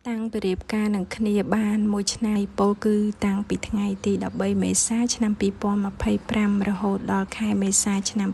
តាំងពីរៀបការនឹងគ្នាបានមួយឆ្នាំពលគឺតាំងពីថ្ងៃទី13មេសាឆ្នាំ2025រហូតដល់ខែមេសាឆ្នាំ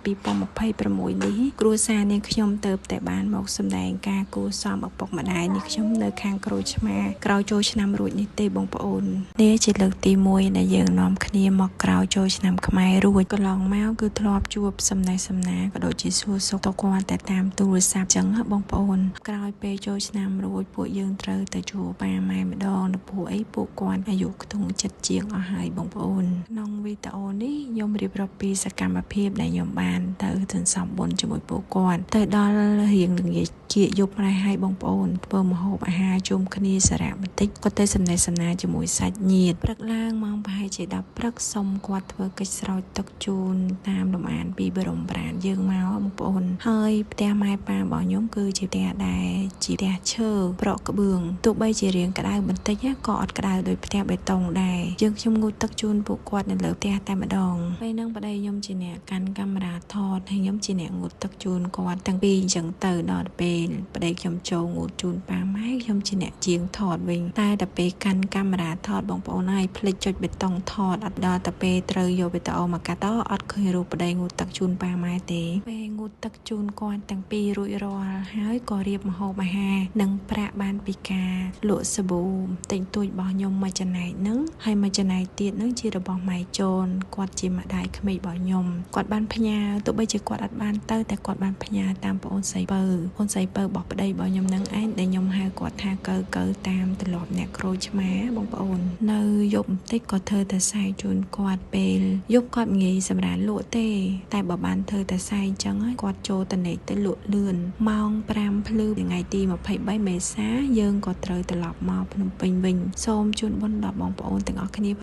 2026នេះគ្រួសារនាងខ្ញុំទៅតែបានមកសម្ដែងការគួសមឪពុកម្ដាយនាងខ្ញុំនៅខាងក្រូចឆ្មាក្រោយចូលឆ្នាំរួចនេះទេបងប្អូននេះជាលើកទី1ដែលយើងនាំគ្នាមកក្រោយចូលឆ្នាំខ្មែររួចកន្លងមកគឺធ្លាប់ជួបសំណេះសំណាលក៏ដូចជាសួរសុខទុក្ខគាត់តែតាមទូរស័ព្ទចឹងបងប្អូនក្រោយពេលចូលឆ្នាំរួចពួកយើងត្រូវទៅជួបប៉ាម៉ែម្ដងនៅពួកអីពួកគាត់អាយុខ្ទង់7ជាងអស់ហើយបងប្អូនក្នុងវីដេអូនេះខ្ញុំរៀបរាប់ពីសកម្មភាពដែលខ្ញុំបានទៅសន្សំបុណ្យជាមួយពួកគាត់ទៅដល់រៀងល្ងាចជាយប់ម្ល៉េះហើយបងប្អូនធ្វើម្ហូបអាហារជុំគ្នាសារៈបន្តិចក៏ទៅសំណេះសំណាលជាមួយសាច់ញាតិព្រឹកឡើងម៉ោងប្រហែលជា10ព្រឹកសុំគាត់ធ្វើកិច្ចស្រោចទឹកជូនតាមលំអានពីបរមប្រាណយើងមកបងប្អូនហើយផ្ទះម៉ែប៉ារបស់ខ្ញុំគឺជាផ្ទះដែលជាផ្ទះឈើប្រក់ក្បឿងទោះបីជារាងក្តៅបន្តិចក៏អត់ក្តៅដោយផ្ទះបេតុងដែរយើងខ្ញុំងូតទឹកជូនពួកគាត់នៅលើផ្ទះតែម្ដងពេលហ្នឹងប្តីខ្ញុំជាអ្នកកាន់កាមេរ៉ាថតហើយខ្ញុំជាអ្នកងូតទឹកជូនគាត់ទាំងពីរអញ្ចឹងទៅដល់ពេលប្តីខ្ញុំចូលងូតជូនប៉ាម៉ែខ្ញុំជាអ្នកជាងថតវិញតែដល់ពេលកាន់កាមេរ៉ាថតបងប្អូនហើយភ្លេចចុចបេតុងថតអត់ដល់តែពេលត្រូវយកវីដេអូមកកាត់អត់ឃើញរូបប្តីងូតទឹកជូនប៉ាម៉ែទេពេលងូតទឹកជូនគាត់ទាំងពីររួចរាល់ហើយក៏រៀបម្ហូបអាហារនិងប្រាក់បានពីការលក់សាប៊ូទិញទួចរបស់ខ្ញុំមួយចំណែកហ្នឹងហើយមួយចំណែកទៀតហ្នឹងជារបស់ម៉ែចូនគាត់ជាម្ដាយក្មេករបស់ខ្ញុំគាត់បានផ្ញើទោះបីជាគាត់អត់បានទៅតែគាត់បានផ្ញើតាមប្អូនស្រីពៅរបស់ប្តីរបស់ខ្ញុំហ្នឹងឯងដែលខ្ញុំហៅគាត់ថាកើតាមទម្លាប់អ្នកក្រូចឆ្មាបងប្អូននៅយប់បន្តិចក៏ធ្វើតែសែងជូនគាត់ពេលយប់គាត់ងាយសម្រាប់លក់ទេតែបើបានធ្វើតែសែងអញ្ចឹងហើយគាត់ចូលតនេកទៅលក់លឿនម៉ោង5ភ្លឺថ្ងៃទី23មេសាយើងក៏ត្រូវត្រឡប់មកភ្នំពេញវិញសូមជូនបុណ្យដល់បងប្អូនទាំងអស់គ្នា